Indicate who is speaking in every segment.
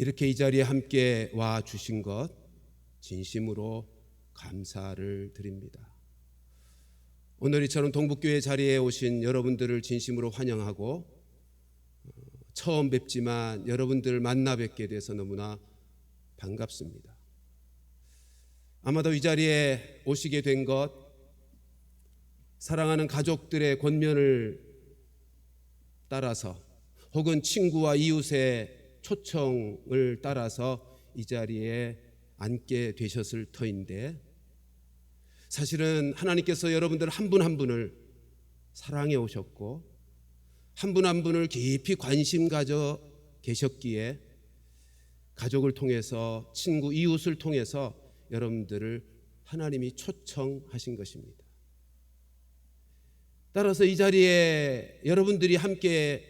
Speaker 1: 이렇게 이 자리에 함께 와 주신 것 진심으로 감사를 드립니다. 오늘 이처럼 동북교회 자리에 오신 여러분들을 진심으로 환영하고, 처음 뵙지만 여러분들 만나 뵙게 돼서 너무나 반갑습니다. 아마도 이 자리에 오시게 된 것, 사랑하는 가족들의 권면을 따라서 혹은 친구와 이웃의 초청을 따라서 이 자리에 앉게 되셨을 터인데, 사실은 하나님께서 여러분들 한 분 한 분을 사랑해 오셨고 한 분 한 분을 깊이 관심 가져 계셨기에 가족을 통해서, 친구, 이웃을 통해서 여러분들을 하나님이 초청하신 것입니다. 따라서 이 자리에 여러분들이 함께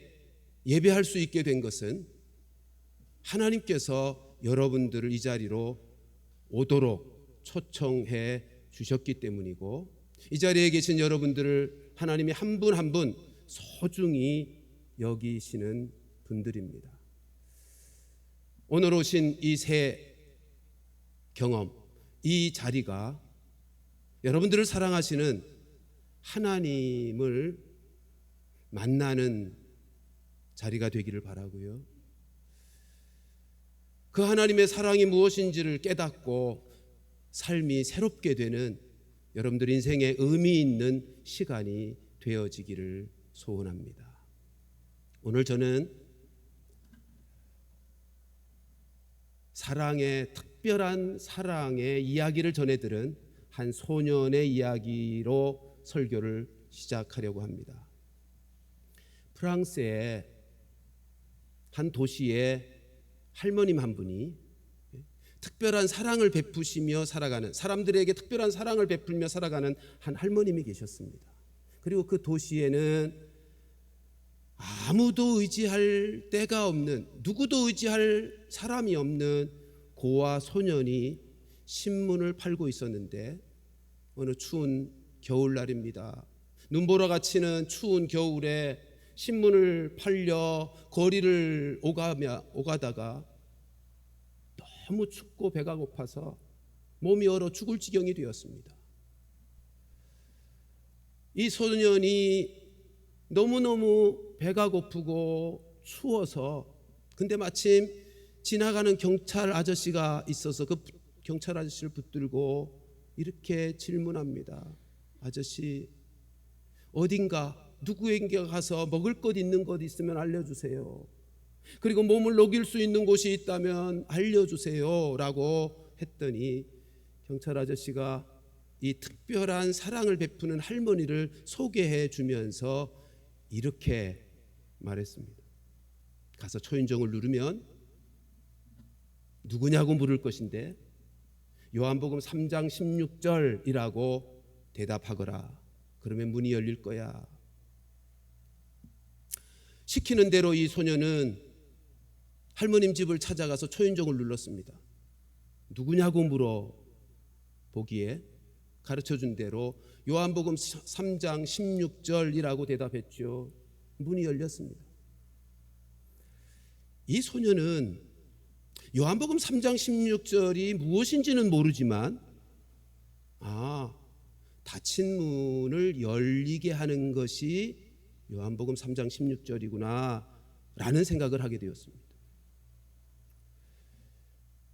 Speaker 1: 예배할 수 있게 된 것은 하나님께서 여러분들을 이 자리로 오도록 초청해 주셨기 때문이고, 이 자리에 계신 여러분들을 하나님이 한 분 한 분 소중히 여기시는 분들입니다. 오늘 오신 이 새 경험, 이 자리가 여러분들을 사랑하시는 하나님을 만나는 자리가 되기를 바라고요. 그 하나님의 사랑이 무엇인지를 깨닫고 삶이 새롭게 되는 여러분들 인생에 의미 있는 시간이 되어지기를 소원합니다. 오늘 저는 특별한 사랑의 이야기를 전해들은 한 소년의 이야기로 설교를 시작하려고 합니다. 프랑스의 한 도시에 할머님 한 분이 특별한 사랑을 베푸시며 살아가는, 사람들에게 특별한 사랑을 베풀며 살아가는 한 할머님이 계셨습니다. 그리고 그 도시에는 아무도 의지할 데가 없는, 누구도 의지할 사람이 없는 고아 소년이 신문을 팔고 있었는데, 어느 추운 겨울날입니다. 눈보라가 치는 추운 겨울에 신문을 팔려 거리를 오가다가 너무 춥고 배가 고파서 몸이 얼어 죽을 지경이 되었습니다. 이 소년이 너무너무 배가 고프고 추워서, 근데 마침 지나가는 경찰 아저씨가 있어서 그 경찰 아저씨를 붙들고 이렇게 질문합니다. 아저씨, 어딘가 누구에게 가서 먹을 것 있는 것 있으면 알려주세요. 그리고 몸을 녹일 수 있는 곳이 있다면 알려주세요 라고 했더니, 경찰 아저씨가 이 특별한 사랑을 베푸는 할머니를 소개해 주면서 이렇게 말했습니다. 가서 초인종을 누르면 누구냐고 물을 것인데 요한복음 3장 16절이라고 대답하거라. 그러면 문이 열릴 거야. 시키는 대로 이 소년은 할머님 집을 찾아가서 초인종을 눌렀습니다. 누구냐고 물어보기에 가르쳐준 대로 요한복음 3장 16절이라고 대답했죠. 문이 열렸습니다. 이 소년은 요한복음 3장 16절이 무엇인지는 모르지만, 닫힌 문을 열리게 하는 것이 요한복음 3장 16절이구나 라는 생각을 하게 되었습니다.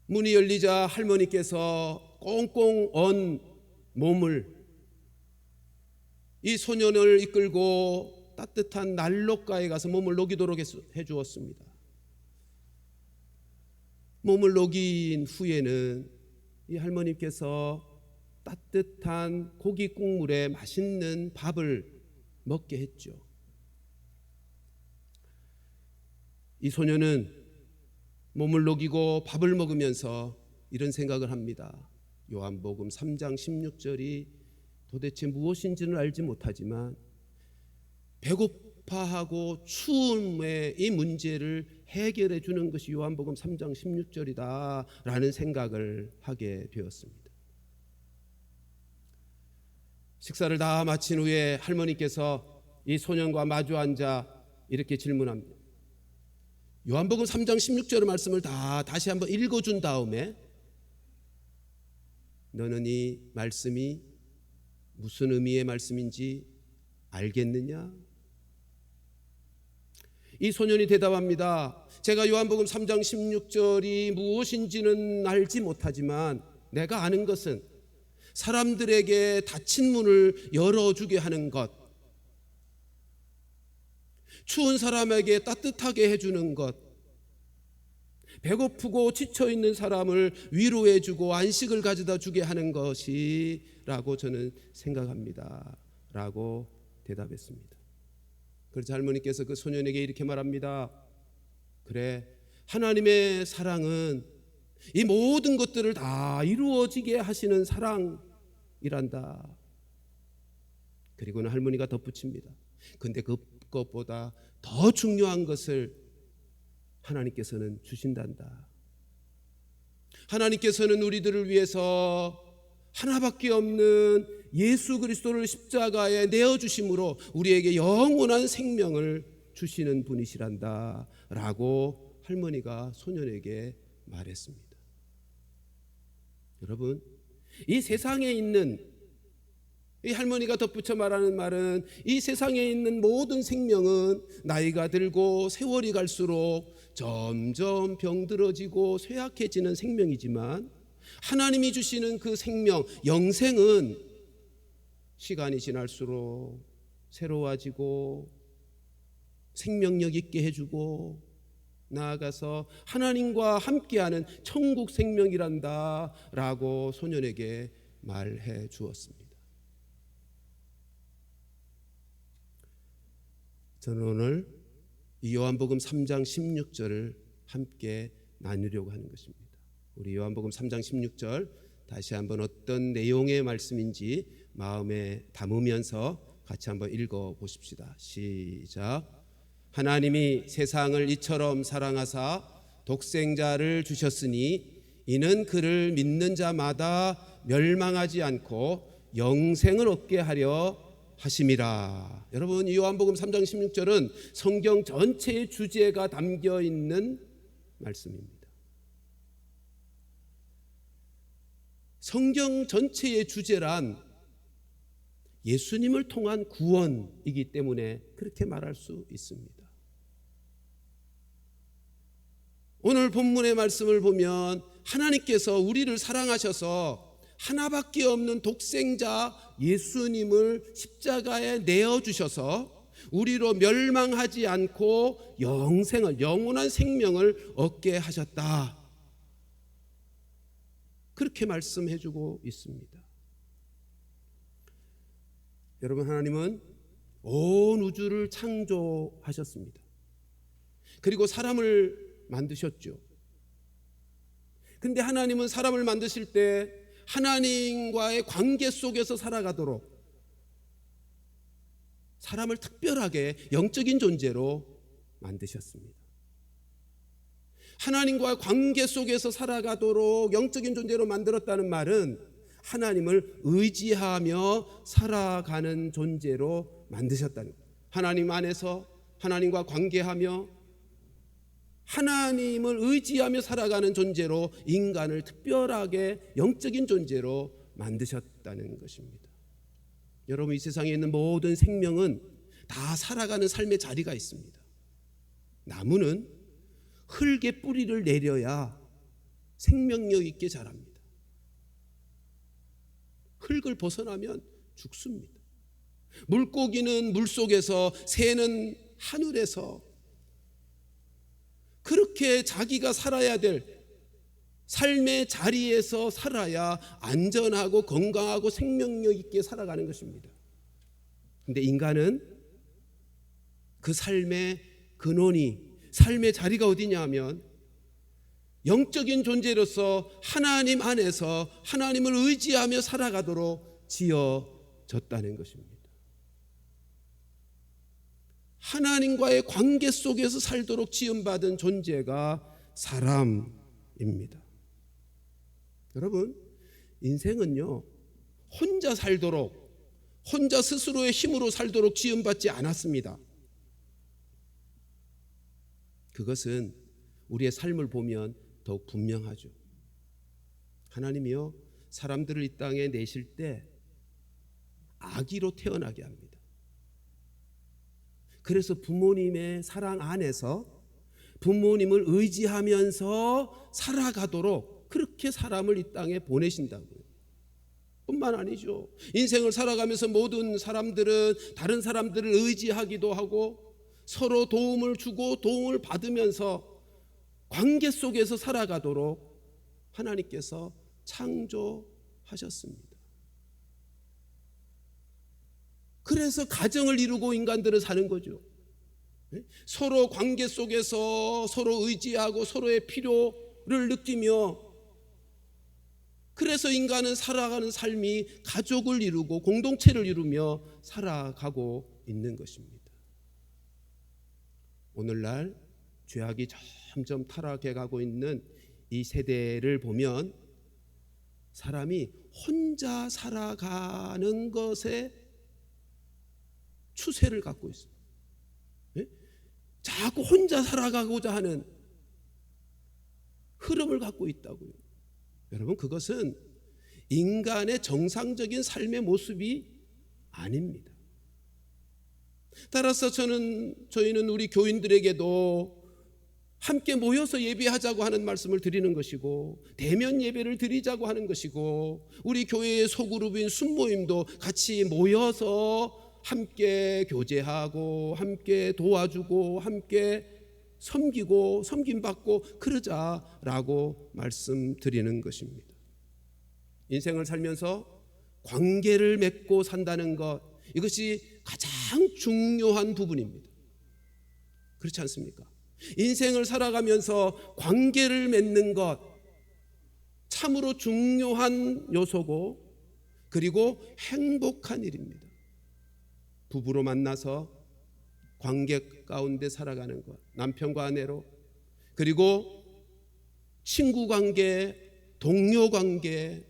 Speaker 1: 문이 열리자 할머니께서 꽁꽁 언 몸을 이 소년을 이끌고 따뜻한 난로가에 가서 몸을 녹이도록 해주었습니다. 몸을 녹인 후에는 이 할머니께서 따뜻한 고기 국물에 맛있는 밥을 먹게 했죠. 이 소년은 몸을 녹이고 밥을 먹으면서 이런 생각을 합니다. 요한복음 3장 16절이 도대체 무엇인지는 알지 못하지만 배고파하고 추움의 이 문제를 해결해 주는 것이 요한복음 3장 16절이다 라는 생각을 하게 되었습니다. 식사를 다 마친 후에 할머니께서 이 소년과 마주 앉아 이렇게 질문합니다. 요한복음 3장 16절의 말씀을 다시 한번 읽어준 다음에 너는 이 말씀이 무슨 의미의 말씀인지 알겠느냐? 이 소년이 대답합니다. 제가 요한복음 3장 16절이 무엇인지는 알지 못하지만 내가 아는 것은 사람들에게 닫힌 문을 열어주게 하는 것, 추운 사람에게 따뜻하게 해주는 것, 배고프고 지쳐있는 사람을 위로해주고 안식을 가져다 주게 하는 것이라고 저는 생각합니다 라고 대답했습니다. 그래서 할머니께서 그 소년에게 이렇게 말합니다. 그래, 하나님의 사랑은 이 모든 것들을 다 이루어지게 하시는 사랑이란다. 그리고는 할머니가 덧붙입니다. 근데 그것보다 더 중요한 것을 하나님께서는 주신단다. 하나님께서는 우리들을 위해서 하나밖에 없는 예수 그리스도를 십자가에 내어주심으로 우리에게 영원한 생명을 주시는 분이시란다 라고 할머니가 소년에게 말했습니다. 여러분, 이 세상에 있는, 이 할머니가 덧붙여 말하는 말은 이 세상에 있는 모든 생명은 나이가 들고 세월이 갈수록 점점 병들어지고 쇠약해지는 생명이지만 하나님이 주시는 그 생명, 영생은 시간이 지날수록 새로워지고 생명력 있게 해주고 나아가서 하나님과 함께하는 천국 생명이란다 라고 소년에게 말해 주었습니다. 저는 오늘 이 요한복음 3장 16절을 함께 나누려고 하는 것입니다. 우리 요한복음 3장 16절 다시 한번 어떤 내용의 말씀인지 마음에 담으면서 같이 한번 읽어보십시다. 시작. 하나님이 세상을 이처럼 사랑하사 독생자를 주셨으니 이는 그를 믿는 자마다 멸망하지 않고 영생을 얻게 하려 하심이라. 여러분, 이 요한복음 3장 16절은 성경 전체의 주제가 담겨 있는 말씀입니다. 성경 전체의 주제란 예수님을 통한 구원이기 때문에 그렇게 말할 수 있습니다. 오늘 본문의 말씀을 보면 하나님께서 우리를 사랑하셔서 하나밖에 없는 독생자 예수님을 십자가에 내어주셔서 우리로 멸망하지 않고 영생을, 영원한 생명을 얻게 하셨다. 그렇게 말씀해주고 있습니다. 여러분, 하나님은 온 우주를 창조하셨습니다. 그리고 사람을 만드셨죠. 근데 하나님은 사람을 만드실 때 하나님과의 관계 속에서 살아가도록 사람을 특별하게 영적인 존재로 만드셨습니다. 하나님과의 관계 속에서 살아가도록 영적인 존재로 만들었다는 말은 하나님을 의지하며 살아가는 존재로 만드셨다는 거예요. 하나님 안에서 하나님과 관계하며 하나님을 의지하며 살아가는 존재로 인간을 특별하게 영적인 존재로 만드셨다는 것입니다. 여러분, 이 세상에 있는 모든 생명은 다 살아가는 삶의 자리가 있습니다. 나무는 흙에 뿌리를 내려야 생명력 있게 자랍니다. 흙을 벗어나면 죽습니다. 물고기는 물속에서, 새는 하늘에서 그렇게 자기가 살아야 될 삶의 자리에서 살아야 안전하고 건강하고 생명력 있게 살아가는 것입니다. 그런데 인간은 그 삶의 근원이, 삶의 자리가 어디냐 하면 영적인 존재로서 하나님 안에서 하나님을 의지하며 살아가도록 지어졌다는 것입니다. 하나님과의 관계 속에서 살도록 지음받은 존재가 사람입니다. 여러분, 인생은요, 혼자 살도록, 혼자 스스로의 힘으로 살도록 지음받지 않았습니다. 그것은 우리의 삶을 보면 더욱 분명하죠. 하나님이요, 사람들을 이 땅에 내실 때 아기로 태어나게 합니다. 그래서 부모님의 사랑 안에서 부모님을 의지하면서 살아가도록 그렇게 사람을 이 땅에 보내신다고요. 뿐만 아니죠. 인생을 살아가면서 모든 사람들은 다른 사람들을 의지하기도 하고 서로 도움을 주고 도움을 받으면서 관계 속에서 살아가도록 하나님께서 창조하셨습니다. 그래서 가정을 이루고 인간들은 사는 거죠. 서로 관계 속에서 서로 의지하고 서로의 필요를 느끼며, 그래서 인간은 살아가는 삶이 가족을 이루고 공동체를 이루며 살아가고 있는 것입니다. 오늘날 죄악이 점점 타락해 가고 있는 이 세대를 보면 사람이 혼자 살아가는 것에 추세를 갖고 있습니다. 자꾸 혼자 살아가고자 하는 흐름을 갖고 있다고요. 여러분, 그것은 인간의 정상적인 삶의 모습이 아닙니다. 따라서 저희는 우리 교인들에게도 함께 모여서 예배하자고 하는 말씀을 드리는 것이고, 대면 예배를 드리자고 하는 것이고, 우리 교회의 소그룹인 순모임도 같이 모여서 함께 교제하고 함께 도와주고 함께 섬기고 섬김받고 그러자라고 말씀드리는 것입니다. 인생을 살면서 관계를 맺고 산다는 것, 이것이 가장 중요한 부분입니다. 그렇지 않습니까? 인생을 살아가면서 관계를 맺는 것 참으로 중요한 요소고, 그리고 행복한 일입니다. 부부로 만나서 관계 가운데 살아가는 것, 남편과 아내로, 그리고 친구 관계, 동료 관계,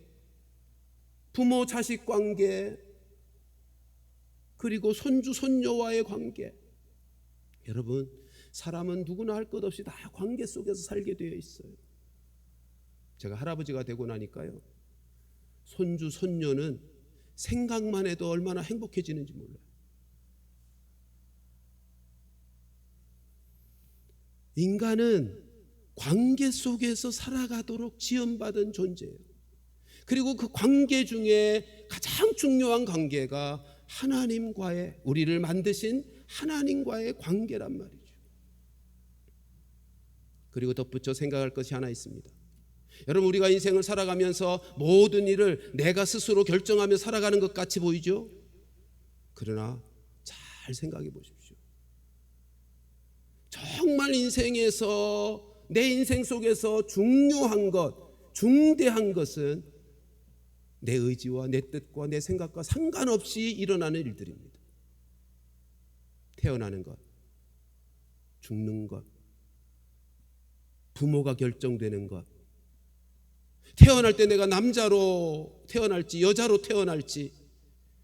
Speaker 1: 부모 자식 관계, 그리고 손주 손녀와의 관계. 여러분, 사람은 누구나 할 것 없이 다 관계 속에서 살게 되어 있어요. 제가 할아버지가 되고 나니까요, 손주 손녀는 생각만 해도 얼마나 행복해지는지 몰라요. 인간은 관계 속에서 살아가도록 지음받은 존재예요. 그리고 그 관계 중에 가장 중요한 관계가 하나님과의, 우리를 만드신 하나님과의 관계란 말이죠. 그리고 덧붙여 생각할 것이 하나 있습니다. 여러분, 우리가 인생을 살아가면서 모든 일을 내가 스스로 결정하며 살아가는 것 같이 보이죠? 그러나 잘 생각해 보십시오. 정말 인생에서, 내 인생 속에서 중요한 것, 중대한 것은 내 의지와 내 뜻과 내 생각과 상관없이 일어나는 일들입니다. 태어나는 것, 죽는 것, 부모가 결정되는 것, 태어날 때 내가 남자로 태어날지 여자로 태어날지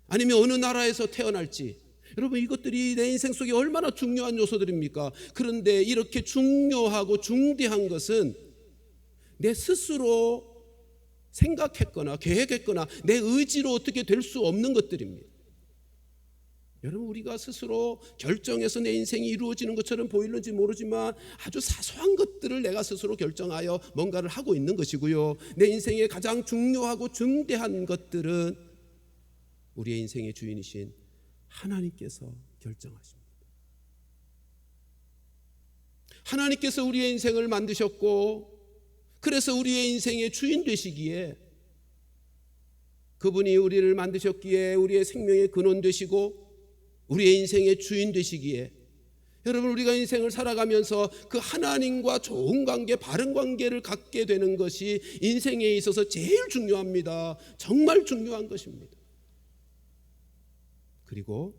Speaker 1: 아니면 어느 나라에서 태어날지, 여러분, 이것들이 내 인생 속에 얼마나 중요한 요소들입니까? 그런데 이렇게 중요하고 중대한 것은 내 스스로 생각했거나 계획했거나 내 의지로 어떻게 될 수 없는 것들입니다. 여러분, 우리가 스스로 결정해서 내 인생이 이루어지는 것처럼 보이는지 모르지만 아주 사소한 것들을 내가 스스로 결정하여 뭔가를 하고 있는 것이고요, 내 인생의 가장 중요하고 중대한 것들은 우리의 인생의 주인이신 하나님께서 결정하십니다. 하나님께서 우리의 인생을 만드셨고, 그래서 우리의 인생의 주인 되시기에, 그분이 우리를 만드셨기에 우리의 생명의 근원 되시고 우리의 인생의 주인 되시기에, 여러분, 우리가 인생을 살아가면서 그 하나님과 좋은 관계, 바른 관계를 갖게 되는 것이 인생에 있어서 제일 중요합니다. 정말 중요한 것입니다. 그리고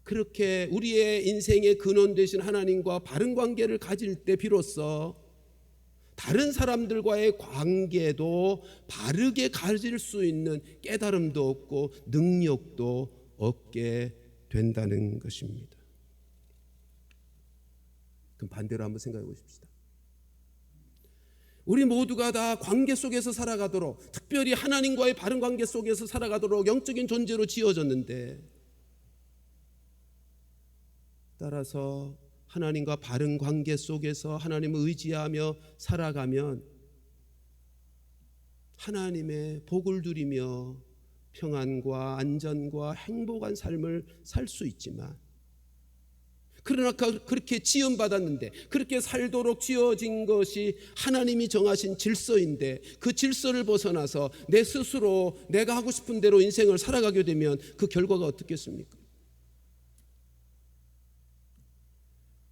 Speaker 1: 그렇게 우리의 인생의 근원 되신 하나님과 바른 관계를 가질 때 비로소 다른 사람들과의 관계도 바르게 가질 수 있는 깨달음도 얻고 능력도 얻게 된다는 것입니다. 그럼 반대로 한번 생각해 보십시다. 우리 모두가 다 관계 속에서 살아가도록, 특별히 하나님과의 바른 관계 속에서 살아가도록 영적인 존재로 지어졌는데, 따라서 하나님과 바른 관계 속에서 하나님을 의지하며 살아가면 하나님의 복을 누리며 평안과 안전과 행복한 삶을 살 수 있지만, 그러나 그렇게 지음받았는데, 그렇게 살도록 지어진 것이 하나님이 정하신 질서인데, 그 질서를 벗어나서 내 스스로 내가 하고 싶은 대로 인생을 살아가게 되면 그 결과가 어떻겠습니까?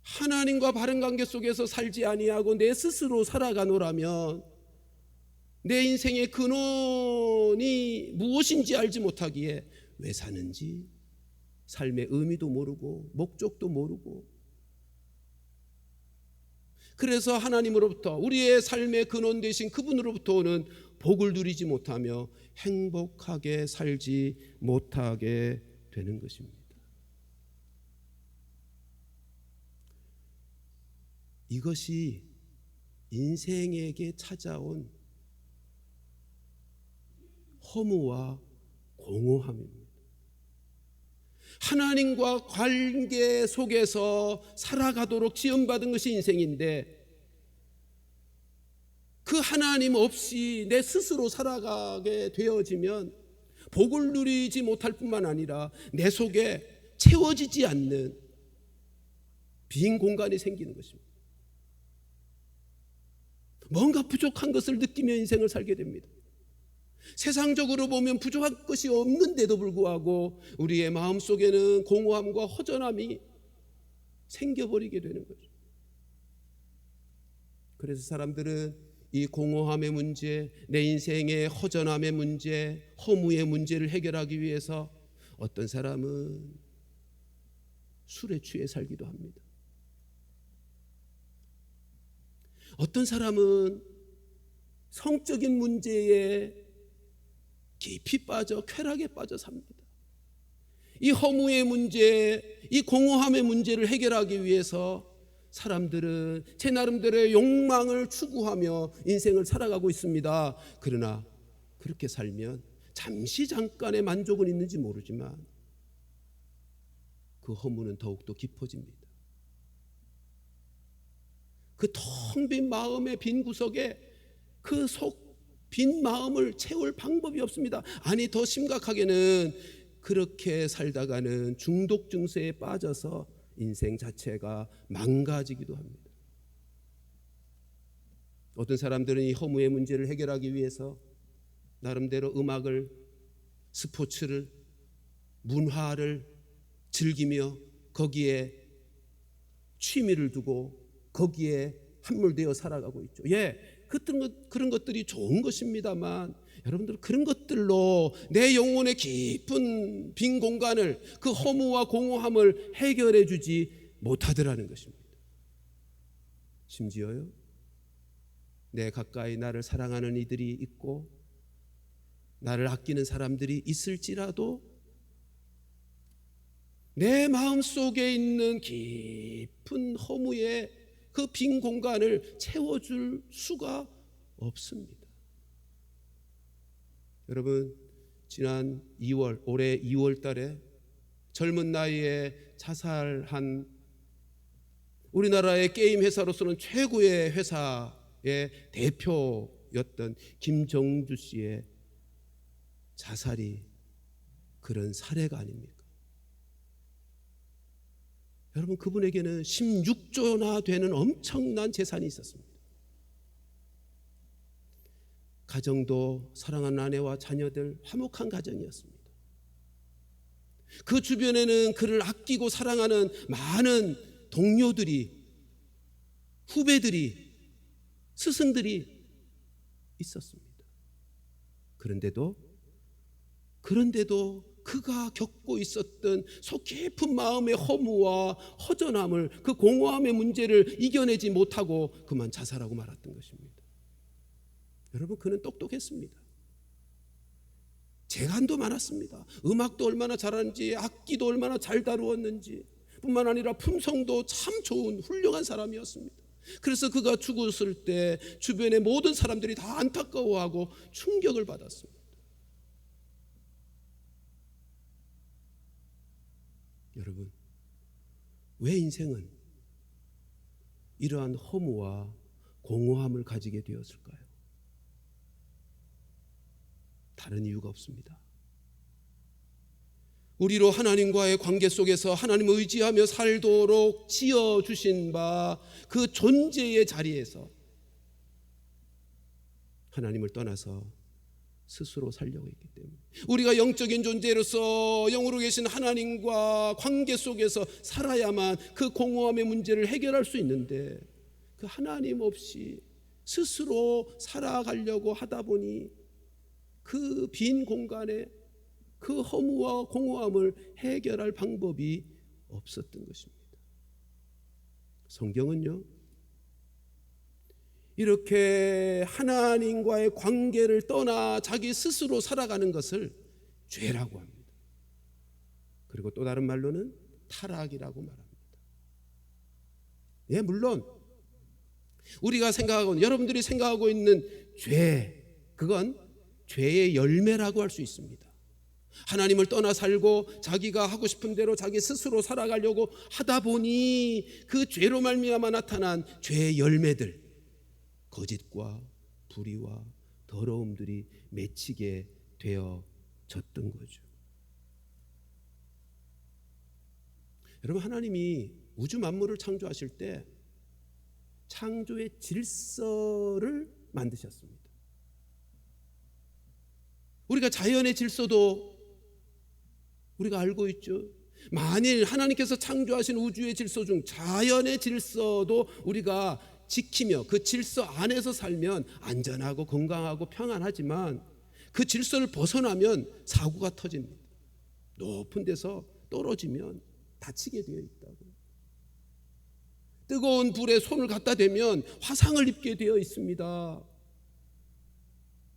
Speaker 1: 하나님과 바른 관계 속에서 살지 아니하고 내 스스로 살아가노라면 내 인생의 근원이 무엇인지 알지 못하기에 왜 사는지, 삶의 의미도 모르고 목적도 모르고, 그래서 하나님으로부터, 우리의 삶의 근원 되신 그분으로부터 오는 복을 누리지 못하며 행복하게 살지 못하게 되는 것입니다. 이것이 인생에게 찾아온 허무와 공허함입니다. 하나님과 관계 속에서 살아가도록 지음받은 것이 인생인데, 그 하나님 없이 내 스스로 살아가게 되어지면 복을 누리지 못할 뿐만 아니라 내 속에 채워지지 않는 빈 공간이 생기는 것입니다. 뭔가 부족한 것을 느끼며 인생을 살게 됩니다. 세상적으로 보면 부족한 것이 없는데도 불구하고 우리의 마음속에는 공허함과 허전함이 생겨버리게 되는 거죠. 그래서 사람들은 이 공허함의 문제, 내 인생의 허전함의 문제, 허무의 문제를 해결하기 위해서 어떤 사람은 술에 취해 살기도 합니다. 어떤 사람은 성적인 문제에 깊이 빠져 쾌락에 빠져 삽니다. 이 허무의 문제, 이 공허함의 문제를 해결하기 위해서 사람들은 제 나름대로의 욕망을 추구하며 인생을 살아가고 있습니다. 그러나 그렇게 살면 잠시 잠깐의 만족은 있는지 모르지만 그 허무는 더욱더 깊어집니다. 그 텅 빈 마음의 빈 구석에 그 속 빈 마음을 채울 방법이 없습니다. 아니, 더 심각하게는 그렇게 살다가는 중독 증세에 빠져서 인생 자체가 망가지기도 합니다. 어떤 사람들은 이 허무의 문제를 해결하기 위해서 나름대로 음악을, 스포츠를, 문화를 즐기며 거기에 취미를 두고 거기에 함몰되어 살아가고 있죠. 그런 것들이 좋은 것입니다만, 여러분들 그런 것들로 내 영혼의 깊은 빈 공간을, 그 허무와 공허함을 해결해 주지 못하더라는 것입니다. 심지어요, 내 가까이 나를 사랑하는 이들이 있고 나를 아끼는 사람들이 있을지라도 내 마음속에 있는 깊은 허무의 그 빈 공간을 채워줄 수가 없습니다. 여러분, 지난 2월, 올해 2월 달에 젊은 나이에 자살한 우리나라의 게임 회사로서는 최고의 회사의 대표였던 김정주 씨의 자살이 그런 사례가 아닙니까? 여러분, 그분에게는 16조나 되는 엄청난 재산이 있었습니다. 가정도 사랑하는 아내와 자녀들, 화목한 가정이었습니다. 그 주변에는 그를 아끼고 사랑하는 많은 동료들이, 후배들이, 스승들이 있었습니다. 그런데도 그가 겪고 있었던 속 깊은 마음의 허무와 허전함을, 그 공허함의 문제를 이겨내지 못하고 그만 자살하고 말았던 것입니다. 여러분, 그는 똑똑했습니다. 재간도 많았습니다. 음악도 얼마나 잘하는지, 악기도 얼마나 잘 다루었는지, 뿐만 아니라 품성도 참 좋은 훌륭한 사람이었습니다. 그래서 그가 죽었을 때 주변의 모든 사람들이 다 안타까워하고 충격을 받았습니다. 여러분, 왜 인생은 이러한 허무와 공허함을 가지게 되었을까요? 다른 이유가 없습니다. 우리로 하나님과의 관계 속에서 하나님을 의지하며 살도록 지어주신 바 그 존재의 자리에서 하나님을 떠나서 스스로 살려고 했기 때문에, 우리가 영적인 존재로서 영으로 계신 하나님과 관계 속에서 살아야만 그 공허함의 문제를 해결할 수 있는데, 그 하나님 없이 스스로 살아가려고 하다 보니 그 빈 공간에 그 허무와 공허함을 해결할 방법이 없었던 것입니다. 성경은요, 이렇게 하나님과의 관계를 떠나 자기 스스로 살아가는 것을 죄라고 합니다. 그리고 또 다른 말로는 타락이라고 말합니다. 예, 물론 우리가 생각하고, 여러분들이 생각하고 있는 죄, 그건 죄의 열매라고 할 수 있습니다. 하나님을 떠나 살고 자기가 하고 싶은 대로 자기 스스로 살아가려고 하다 보니 그 죄로 말미암아 나타난 죄의 열매들, 거짓과 불의와 더러움들이 맺히게 되어졌던 거죠. 여러분, 하나님이 우주 만물을 창조하실 때 창조의 질서를 만드셨습니다. 우리가 자연의 질서도 우리가 알고 있죠. 만일 하나님께서 창조하신 우주의 질서 중 자연의 질서도 우리가 지키며 그 질서 안에서 살면 안전하고 건강하고 평안하지만, 그 질서를 벗어나면 사고가 터집니다. 높은 데서 떨어지면 다치게 되어 있다고. 뜨거운 불에 손을 갖다 대면 화상을 입게 되어 있습니다.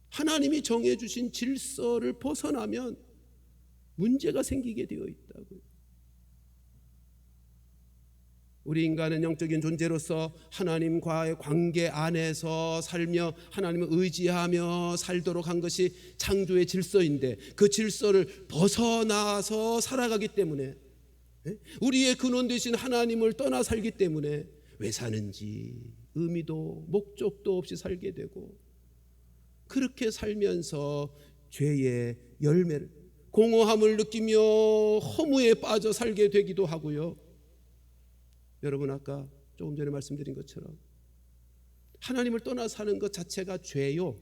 Speaker 1: 하나님이 정해주신 질서를 벗어나면 문제가 생기게 되어 있다고요. 우리 인간은 영적인 존재로서 하나님과의 관계 안에서 살며 하나님을 의지하며 살도록 한 것이 창조의 질서인데, 그 질서를 벗어나서 살아가기 때문에, 우리의 근원 되신 하나님을 떠나 살기 때문에 왜 사는지 의미도 목적도 없이 살게 되고, 그렇게 살면서 죄의 열매를, 공허함을 느끼며 허무에 빠져 살게 되기도 하고요. 여러분, 아까 조금 전에 말씀드린 것처럼 하나님을 떠나 사는 것 자체가 죄요.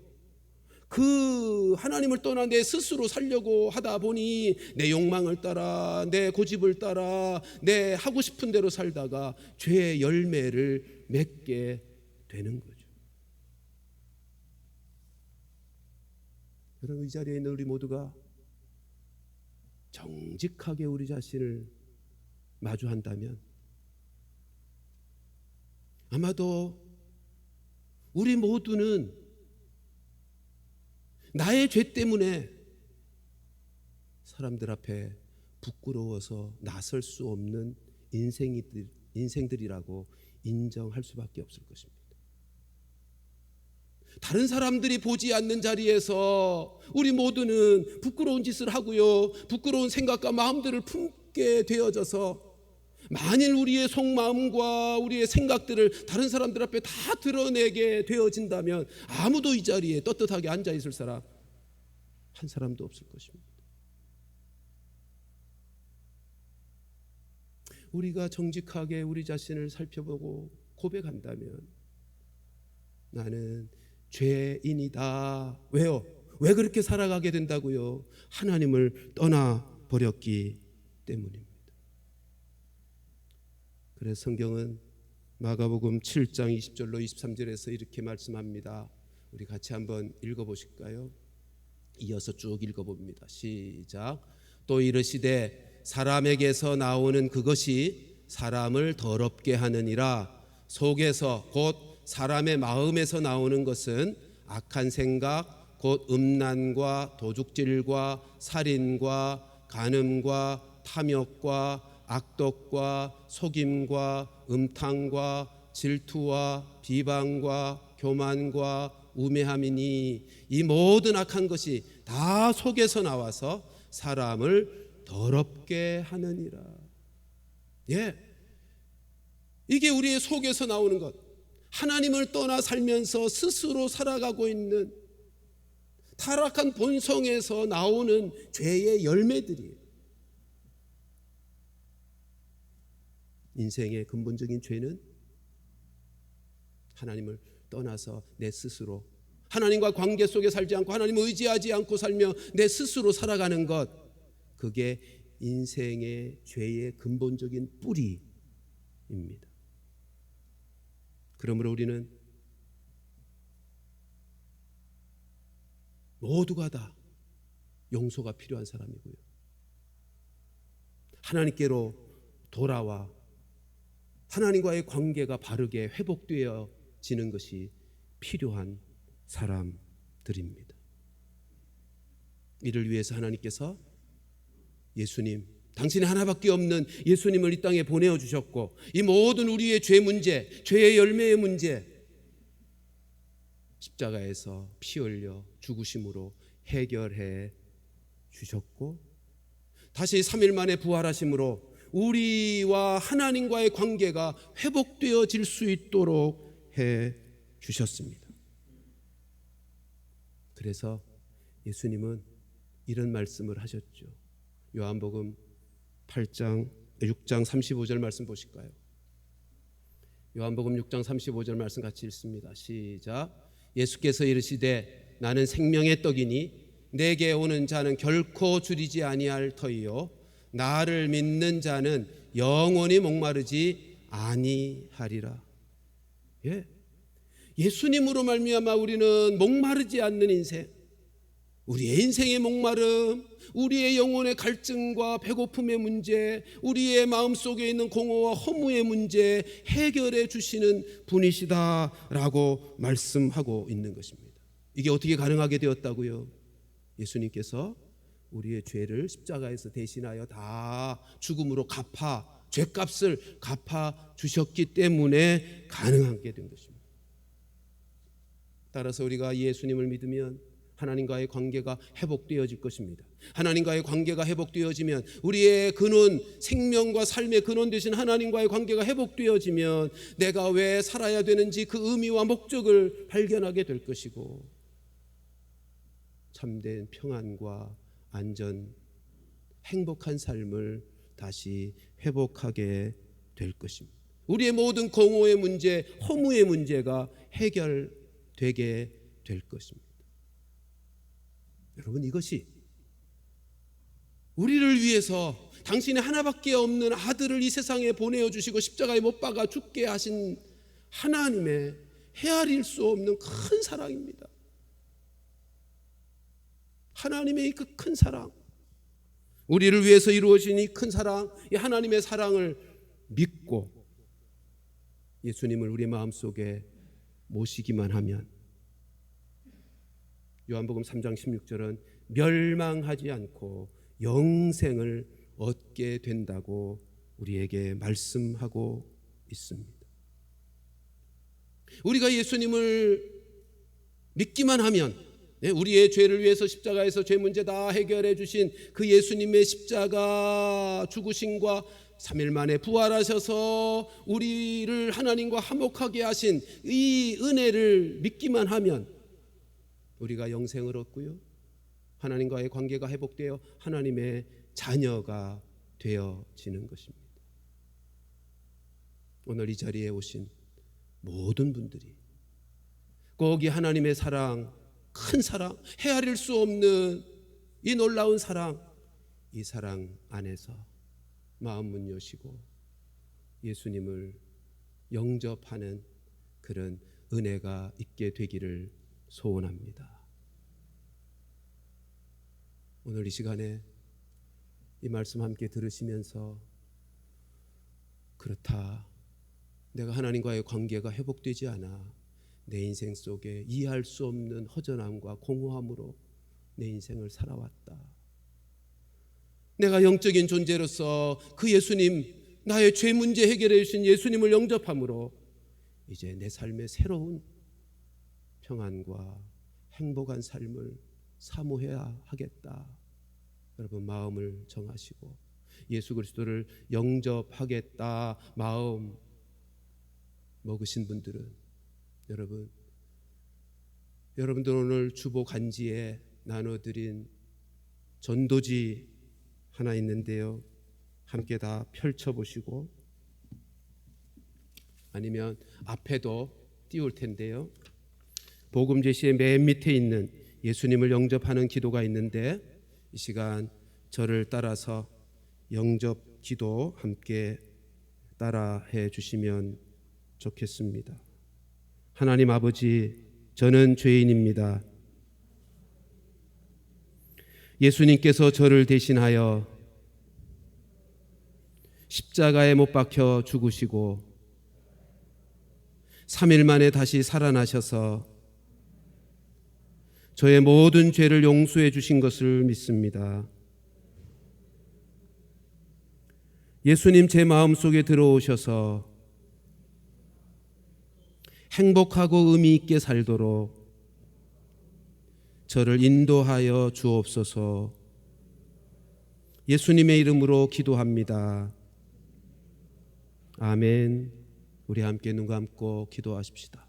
Speaker 1: 그 하나님을 떠나 내 스스로 살려고 하다 보니 내 욕망을 따라, 내 고집을 따라, 내 하고 싶은 대로 살다가 죄의 열매를 맺게 되는 거죠. 여러분, 이 자리에 있는 우리 모두가 정직하게 우리 자신을 마주한다면 아마도 우리 모두는 나의 죄 때문에 사람들 앞에 부끄러워서 나설 수 없는 인생들이라고 인정할 수밖에 없을 것입니다. 다른 사람들이 보지 않는 자리에서 우리 모두는 부끄러운 짓을 하고요, 부끄러운 생각과 마음들을 품게 되어져서 만일 우리의 속마음과 우리의 생각들을 다른 사람들 앞에 다 드러내게 되어진다면 아무도 이 자리에 떳떳하게 앉아있을 사람 한 사람도 없을 것입니다. 우리가 정직하게 우리 자신을 살펴보고 고백한다면 나는 죄인이다. 왜요? 왜 그렇게 살아가게 된다고요? 하나님을 떠나버렸기 때문입니다. 그래서 성경은 마가복음 7장 20절로 23절에서 이렇게 말씀합니다. 우리 같이 한번 읽어보실까요? 이어서 쭉 읽어봅니다. 시작. 또 이르시되 사람에게서 나오는 그것이 사람을 더럽게 하느니라. 속에서 곧 사람의 마음에서 나오는 것은 악한 생각, 곧 음란과 도둑질과 살인과 간음과 탐욕과 악독과 속임과 음탕과 질투와 비방과 교만과 우매함이니 이 모든 악한 것이 다 속에서 나와서 사람을 더럽게 하느니라. 예, 이게 우리의 속에서 나오는 것, 하나님을 떠나 살면서 스스로 살아가고 있는 타락한 본성에서 나오는 죄의 열매들이에요. 인생의 근본적인 죄는 하나님을 떠나서 내 스스로 하나님과 관계 속에 살지 않고 하나님을 의지하지 않고 살며 내 스스로 살아가는 것, 그게 인생의 죄의 근본적인 뿌리입니다. 그러므로 우리는 모두가 다 용서가 필요한 사람이고요, 하나님께로 돌아와 하나님과의 관계가 바르게 회복되어지는 것이 필요한 사람들입니다. 이를 위해서 하나님께서 예수님, 당신이 하나밖에 없는 예수님을 이 땅에 보내주셨고, 이 모든 우리의 죄 문제, 죄의 열매의 문제, 십자가에서 피 흘려 죽으심으로 해결해 주셨고, 다시 3일 만에 부활하심으로 우리와 하나님과의 관계가 회복되어질 수 있도록 해 주셨습니다. 그래서 예수님은 이런 말씀을 하셨죠. 요한복음 6장 35절 말씀 보실까요? 요한복음 6장 35절 말씀 같이 읽습니다. 시작. 예수께서 이르시되 나는 생명의 떡이니 내게 오는 자는 결코 줄이지 아니할 터이요 나를 믿는 자는 영원히 목마르지 아니하리라. 예, 예수님으로 말미암아 우리는 목마르지 않는 인생, 우리의 인생의 목마름, 우리의 영혼의 갈증과 배고픔의 문제, 우리의 마음속에 있는 공허와 허무의 문제 해결해 주시는 분이시다라고 말씀하고 있는 것입니다. 이게 어떻게 가능하게 되었다고요? 예수님께서 우리의 죄를 십자가에서 대신하여 다 죽음으로 갚아, 죄값을 갚아 주셨기 때문에 가능하게 된 것입니다. 따라서 우리가 예수님을 믿으면 하나님과의 관계가 회복되어질 것입니다. 하나님과의 관계가 회복되어지면, 우리의 근원, 생명과 삶의 근원 되신 하나님과의 관계가 회복되어지면 내가 왜 살아야 되는지 그 의미와 목적을 발견하게 될 것이고, 참된 평안과 안전, 행복한 삶을 다시 회복하게 될 것입니다. 우리의 모든 공허의 문제, 허무의 문제가 해결되게 될 것입니다. 여러분, 이것이 우리를 위해서 당신의 하나밖에 없는 아들을 이 세상에 보내주시고 십자가에 못 박아 죽게 하신 하나님의 헤아릴 수 없는 큰 사랑입니다. 하나님의 이 그 큰 사랑, 우리를 위해서 이루어진 이 큰 사랑, 이 하나님의 사랑을 믿고 예수님을 우리 마음속에 모시기만 하면 요한복음 3장 16절은 멸망하지 않고 영생을 얻게 된다고 우리에게 말씀하고 있습니다. 우리가 예수님을 믿기만 하면, 우리의 죄를 위해서 십자가에서 죄 문제 다 해결해 주신 그 예수님의 십자가 죽으심과 3일 만에 부활하셔서 우리를 하나님과 화목하게 하신 이 은혜를 믿기만 하면 우리가 영생을 얻고요, 하나님과의 관계가 회복되어 하나님의 자녀가 되어지는 것입니다. 오늘 이 자리에 오신 모든 분들이 꼭 이 하나님의 사랑, 큰 사랑, 헤아릴 수 없는 이 놀라운 사랑, 이 사랑 안에서 마음 문 여시고 예수님을 영접하는 그런 은혜가 있게 되기를 소원합니다. 오늘 이 시간에 이 말씀 함께 들으시면서, 그렇다, 내가 하나님과의 관계가 회복되지 않아 내 인생 속에 이해할 수 없는 허전함과 공허함으로 내 인생을 살아왔다. 내가 영적인 존재로서 그 예수님, 나의 죄 문제 해결해 주신 예수님을 영접함으로 이제 내 삶의 새로운 평안과 행복한 삶을 사모해야 하겠다. 여러분 마음을 정하시고 예수 그리스도를 영접하겠다 마음 먹으신 분들은 여러분들 오늘 주보 간지에 나눠드린 전도지 하나 있는데요. 함께 다 펼쳐보시고 아니면 앞에도 띄울 텐데요. 복음 제시의 맨 밑에 있는 예수님을 영접하는 기도가 있는데 이 시간 저를 따라서 영접 기도 함께 따라해 주시면 좋겠습니다. 하나님 아버지, 저는 죄인입니다. 예수님께서 저를 대신하여 십자가에 못 박혀 죽으시고 3일 만에 다시 살아나셔서 저의 모든 죄를 용서해 주신 것을 믿습니다. 예수님 제 마음속에 들어오셔서 행복하고 의미 있게 살도록 저를 인도하여 주옵소서. 예수님의 이름으로 기도합니다. 아멘. 우리 함께 눈 감고 기도하십시다.